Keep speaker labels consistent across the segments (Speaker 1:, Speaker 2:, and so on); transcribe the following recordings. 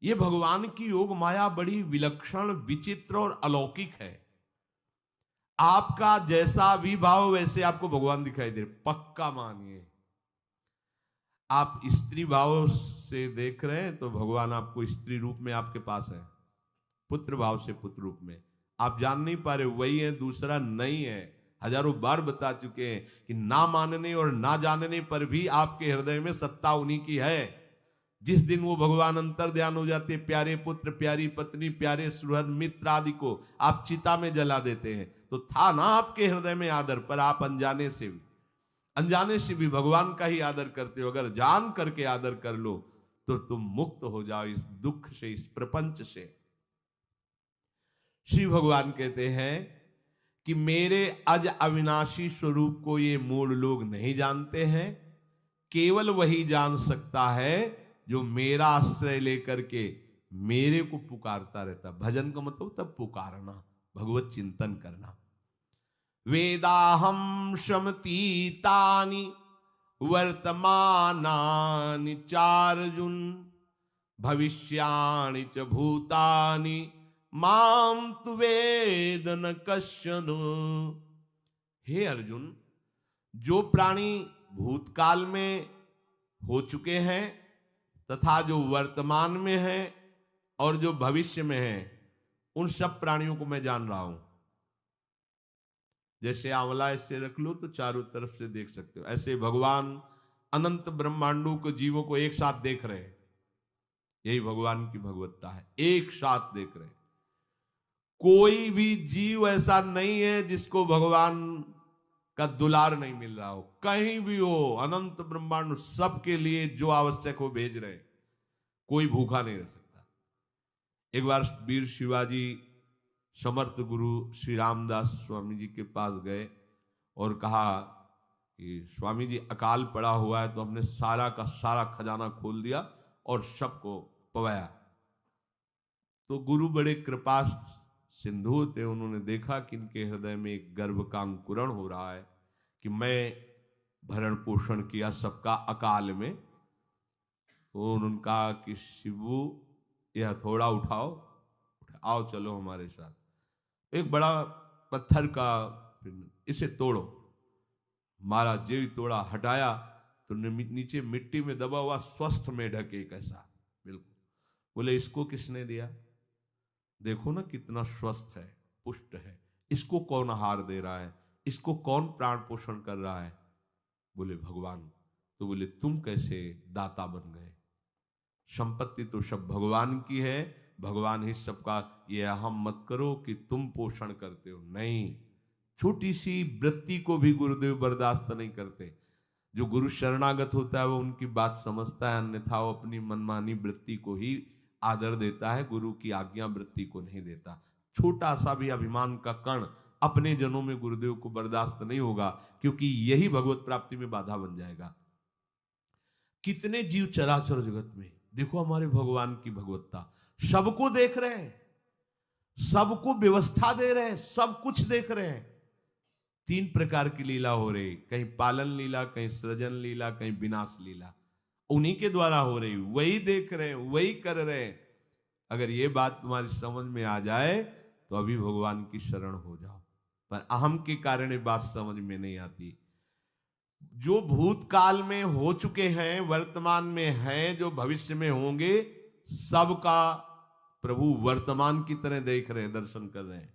Speaker 1: ये भगवान की योग माया बड़ी विलक्षण, विचित्र और अलौकिक है। आपका जैसा भी भाव वैसे आपको भगवान दिखाई दे रहे, पक्का मानिए। आप स्त्री भाव से देख रहे हैं तो भगवान आपको स्त्री रूप में आपके पास है, पुत्र भाव से पुत्र रूप में आप जान नहीं पा रहे, वही है, दूसरा नहीं है। हजारों बार बता चुके हैं कि ना मानने और ना जानने पर भी आपके हृदय में सत्ता उन्हीं की है। जिस दिन वो भगवान अंतर ध्यान हो जाते, प्यारे पुत्र, प्यारी पत्नी, प्यारे सुहृद मित्र आदि को आप चिता में जला देते हैं, तो था ना आपके हृदय में आदर, पर आप अनजाने से भी भगवान का ही आदर करते हो। अगर जान करके आदर कर लो तो तुम मुक्त हो जाओ इस दुख से, इस प्रपंच से। श्री भगवान कहते हैं कि मेरे अज अविनाशी स्वरूप को ये मूल लोग नहीं जानते हैं, केवल वही जान सकता है जो मेरा आश्रय लेकर के मेरे को पुकारता रहता। भजन का मतलब तब पुकारना, भगवत चिंतन करना। वेदाहम शमतीतानि वर्तमानानि चार्जुन भविष्याणि च भूतानि माम तु वेद न कश्चन। हे अर्जुन, जो प्राणी भूतकाल में हो चुके हैं तथा जो वर्तमान में है और जो भविष्य में है, उन सब प्राणियों को मैं जान रहा हूं। जैसे आंवला ऐसे रख लो तो चारों तरफ से देख सकते हो, ऐसे भगवान अनंत ब्रह्मांडों को, जीवों को एक साथ देख रहे हैं। यही भगवान की भगवत्ता है, एक साथ देख रहे हैं। कोई भी जीव ऐसा नहीं है जिसको भगवान का दुलार नहीं मिल रहा हो, कहीं भी हो, अनंत ब्रह्मांड सबके लिए जो आवश्यक हो भेज रहे हैं। कोई भूखा नहीं रह सकता। एक बार वीर शिवाजी समर्थ गुरु श्री रामदास स्वामी जी के पास गए और कहा कि स्वामी जी, अकाल पड़ा हुआ है, तो हमने सारा का सारा खजाना खोल दिया और सबको पवाया। तो गुरु बड़े कृपा सिंधु थे, उन्होंने देखा कि इनके हृदय में एक गर्व का अंकुरण हो रहा है कि मैं भरण पोषण किया सबका अकाल में। तो उन्होंने कहा कि शिवू, यह थोड़ा उठाओ, आओ चलो हमारे साथ। एक बड़ा पत्थर का, इसे तोड़ो। महाराज जी तोड़ा, हटाया तो नीचे मिट्टी में दबा हुआ स्वस्थ में ढके कैसा, बिल्कुल। बोले इसको किसने दिया? देखो ना कितना स्वस्थ है, पुष्ट है, इसको कौन आहार दे रहा है, इसको कौन प्राण पोषण कर रहा है? बोले भगवान। तो बोले तुम कैसे दाता बन गए? संपत्ति तो सब भगवान की है, भगवान ही सबका, ये अहम मत करो कि तुम पोषण करते हो। नहीं, छोटी सी वृत्ति को भी गुरुदेव बर्दाश्त नहीं करते। जो गुरु शरणागत होता है वो उनकी बात समझता है, अन्यथा वो अपनी मनमानी वृत्ति को ही आदर देता है, गुरु की आज्ञा वृत्ति को नहीं देता। छोटा सा भी अभिमान का कण अपने जनों में गुरुदेव को बर्दाश्त नहीं होगा, क्योंकि यही भगवत प्राप्ति में बाधा बन जाएगा। कितने जीव चराचर जगत में, देखो हमारे भगवान की भगवत्ता, सबको देख रहे हैं, सबको व्यवस्था दे रहे हैं, सब कुछ देख रहे हैं। 3 प्रकार की लीला हो रही, कहीं पालन लीला, कहीं सृजन लीला, कहीं विनाश लीला, उन्हीं के द्वारा हो रही, वही देख रहे हैं, वही कर रहे हैं। अगर ये बात तुम्हारी समझ में आ जाए तो अभी भगवान की शरण हो जाओ, पर अहम के कारण ये बात समझ में नहीं आती। जो भूतकाल में हो चुके हैं, वर्तमान में हैं, जो भविष्य में होंगे, सबका प्रभु वर्तमान की तरह देख रहे हैं, दर्शन कर रहे हैं।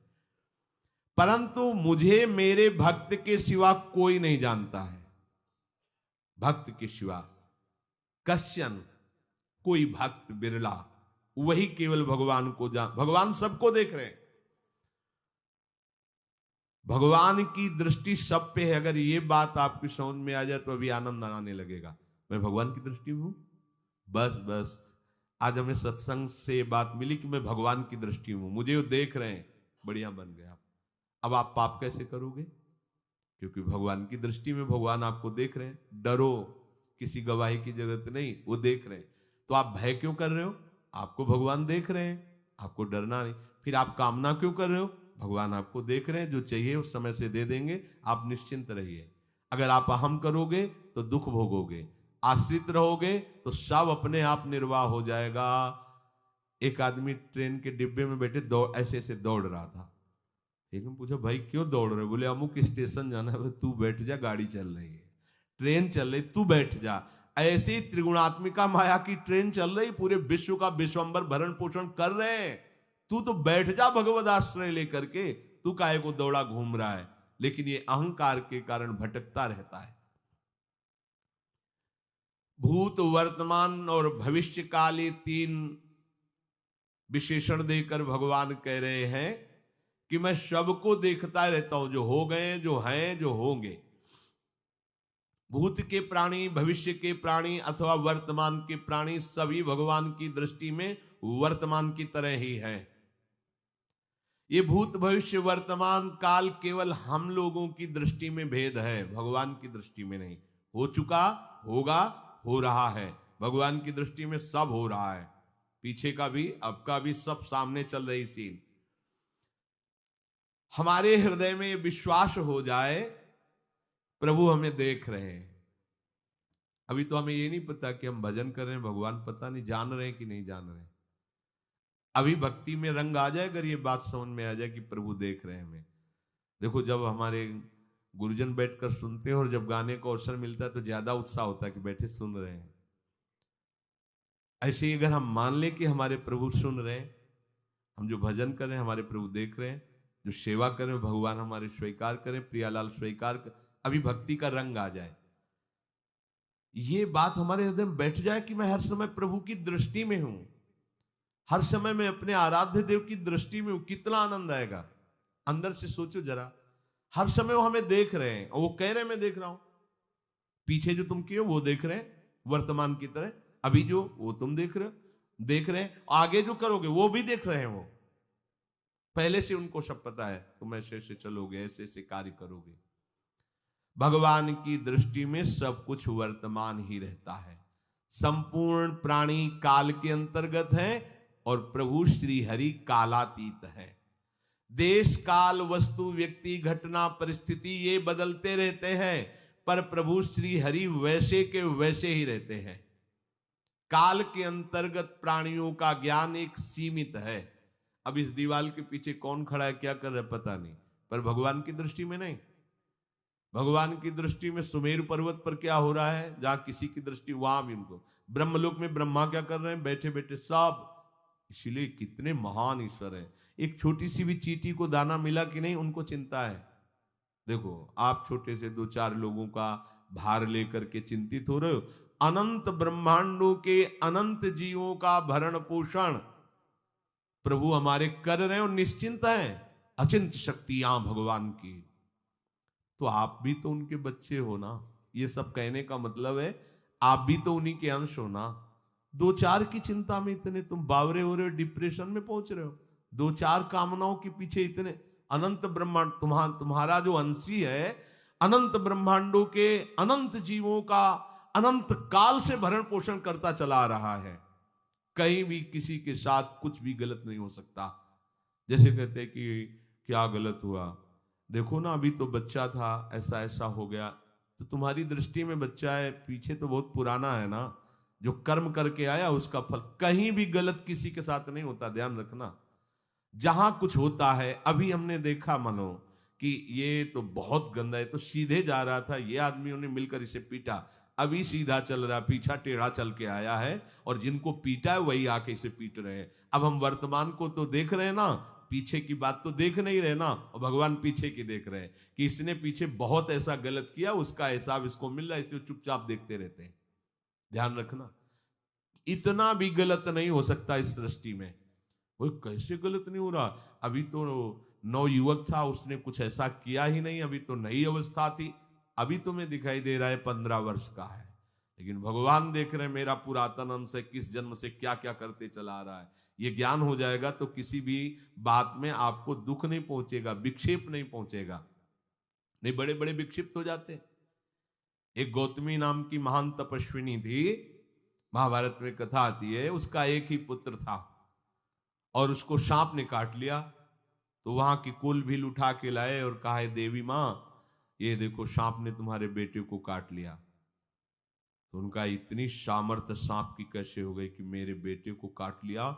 Speaker 1: परंतु मुझे मेरे भक्त के सिवा कोई नहीं जानता है। भक्त के सिवा कश्यन, कोई भक्त बिरला, वही केवल भगवान को भगवान सबको देख रहे हैं, भगवान की दृष्टि सब पे है। अगर ये बात आपकी समझ में आ जाए तो अभी आनंद आने लगेगा। मैं भगवान की दृष्टि में हूं, बस आज हमें सत्संग से बात मिली कि मैं भगवान की दृष्टि में हूं, मुझे वो देख रहे हैं, बढ़िया बन गया। अब आप पाप कैसे करोगे? क्योंकि भगवान की दृष्टि में भगवान आपको देख रहे हैं। डरो, किसी गवाही की जरूरत नहीं, वो देख रहे हैं। तो आप भय क्यों कर रहे हो? आपको भगवान देख रहे हैं, आपको डरना नहीं। फिर आप कामना क्यों कर रहे हो? भगवान आपको देख रहे हैं, जो चाहिए उस समय से दे देंगे, आप निश्चिंत रहिए। अगर आप अहम करोगे तो दुख भोगोगे, आश्रित रहोगे तो सब अपने आप निर्वाह हो जाएगा। एक आदमी ट्रेन के डिब्बे में बैठे दौड़ ऐसे ऐसे दौड़ रहा था। एक ने पूछा भाई क्यों दौड़ रहे? बोले अमुक स्टेशन जाना है। तू बैठ जा, गाड़ी चल रही है, ट्रेन चल रही, तू बैठ जा। ऐसी त्रिगुणात्मिका माया की ट्रेन चल रही, पूरे विश्व का विश्वंबर भरण पोषण कर रहे हैं, तू तो बैठ जा भगवद आश्रय लेकर के, तू काहे को दौड़ा घूम रहा है? लेकिन ये अहंकार के कारण भटकता रहता है। भूत, वर्तमान और भविष्य काल, ये तीन विशेषण देकर भगवान कह रहे हैं कि मैं सबको देखता रहता हूं, जो हो गए, जो हैं, जो होंगे। भूत के प्राणी, भविष्य के प्राणी अथवा वर्तमान के प्राणी सभी भगवान की दृष्टि में वर्तमान की तरह ही है। ये भूत, भविष्य, वर्तमान काल केवल हम लोगों की दृष्टि में भेद है, भगवान की दृष्टि में नहीं। हो चुका, होगा, हो रहा है। भगवान की दृष्टि में सब हो रहा है, पीछे का भी, अब का भी, सब सामने चल रही सीन। हमारे हृदय में विश्वास हो जाए प्रभु हमें देख रहे हैं। अभी तो हमें ये नहीं पता कि हम भजन कर रहे हैं, भगवान पता नहीं जान रहे हैं कि नहीं जान रहे हैं। अभी भक्ति में रंग आ जाए, अगर ये बात समझ में आ जाए कि प्रभु देख रहे हैं हमें। देखो, जब हमारे गुरुजन बैठकर सुनते हैं और जब गाने को अवसर मिलता है तो ज्यादा उत्साह होता है कि बैठे सुन रहे हैं। ऐसे ही अगर हम मान लें कि हमारे प्रभु सुन रहे हैं, हम जो भजन कर रहे हैं हमारे प्रभु देख रहे हैं, जो सेवा कर रहे हैं भगवान हमारे स्वीकार करें, प्रियालाल स्वीकार कर, अभी भक्ति का रंग आ जाए, ये बात हमारे हृदय में बैठ जाए कि मैं हर समय प्रभु की दृष्टि में हूं, हर समय मैं अपने आराध्य देव की दृष्टि में हूं, कितना आनंद आएगा। अंदर से सोचो जरा, हर समय वो हमें देख रहे हैं और वो कह रहे हैं मैं देख रहा हूं। पीछे जो तुम किए वो देख रहे हैं वर्तमान की तरह, अभी जो वो तुम देख रहे हैं, आगे जो करोगे वो भी देख रहे हैं। वो पहले से उनको सब पता है, तुम ऐसे ऐसे चलोगे, ऐसे ऐसे कार्य करोगे। भगवान की दृष्टि में सब कुछ वर्तमान ही रहता है। संपूर्ण प्राणी काल के अंतर्गत है और प्रभु श्री हरि कालातीत है। देश, काल, वस्तु, व्यक्ति, घटना, परिस्थिति ये बदलते रहते हैं, पर प्रभु श्री हरि वैसे के वैसे ही रहते हैं। काल के अंतर्गत प्राणियों का ज्ञान एक सीमित है। अब इस दीवार के पीछे कौन खड़ा है, क्या कर रहा है, पता नहीं, पर भगवान की दृष्टि में नहीं। भगवान की दृष्टि में सुमेरु पर्वत पर क्या हो रहा है, जहां किसी की दृष्टि, वहां भी उनको, ब्रह्मलोक में ब्रह्मा क्या कर रहे हैं, बैठे बैठे सब। इसीलिए कितने महान ईश्वर हैं। एक छोटी सी भी चींटी को दाना मिला कि नहीं, उनको चिंता है। देखो, आप छोटे से 2-4 लोगों का भार लेकर के चिंतित हो रहे हो, अनंत ब्रह्मांडों के अनंत जीवों का भरण पोषण प्रभु हमारे कर रहे हैं और निश्चिंत हैं। अचिंत शक्तियां भगवान की, तो आप भी तो उनके बच्चे हो ना। ये सब कहने का मतलब है आप भी तो उन्हीं के अंश हो ना। 2-4 की चिंता में इतने तुम बावरे हो रहे हो, डिप्रेशन में पहुंच रहे हो, 2-4 कामनाओं के पीछे इतने। अनंत ब्रह्मांड तुम्हारा जो अंशी है, अनंत ब्रह्मांडों के अनंत जीवों का अनंत काल से भरण पोषण करता चला रहा है। कहीं भी किसी के साथ कुछ भी गलत नहीं हो सकता। जैसे कहते हैं कि क्या गलत हुआ, देखो ना अभी तो बच्चा था, ऐसा ऐसा हो गया, तो तुम्हारी दृष्टि में बच्चा है, पीछे तो बहुत पुराना है ना, जो कर्म करके आया उसका फल। कहीं भी गलत किसी के साथ नहीं होता, ध्यान रखना। जहां कुछ होता है, अभी हमने देखा मानो कि ये तो बहुत गंदा है, तो सीधे जा रहा था, ये आदमियों ने मिलकर इसे पीटा, अभी सीधा चल रहा, पीछा टेढ़ा चल के आया है, और जिनको पीटा है वही आके इसे पीट रहे हैं। अब हम वर्तमान को तो देख रहे हैं ना, पीछे की बात तो देख नहीं रहे ना, और भगवान पीछे की देख रहे हैं कि इसने पीछे बहुत ऐसा गलत किया, उसका हिसाब इसको मिल रहा है, इसलिए चुपचाप देखते रहते हैं। ध्यान रखना, इतना भी गलत नहीं हो सकता इस सृष्टि में। वो कैसे गलत नहीं हो रहा, अभी तो नौ युवक था, उसने कुछ ऐसा किया ही नहीं, अभी तो नई अवस्था थी, अभी तुम्हें दिखाई दे रहा है 15 वर्ष का है, लेकिन भगवान देख रहे हैं मेरा पुरातन अंश है, किस जन्म से क्या क्या करते चला आ रहा है। ये ज्ञान हो जाएगा तो किसी भी बात में आपको दुख नहीं पहुंचेगा, विक्षेप नहीं पहुंचेगा। नहीं, बड़े बड़े विक्षिप्त हो जाते हैं। एक गौतमी नाम की महान तपस्विनी थी, महाभारत में कथा आती है, उसका एक ही पुत्र था और उसको सांप ने काट लिया। तो वहां की कुल भी उठा के लाए और कहा, देवी मां ये देखो सांप ने तुम्हारे बेटे को काट लिया। तो उनका इतनी सामर्थ्य सांप की कैसे हो गई कि मेरे बेटे को काट लिया,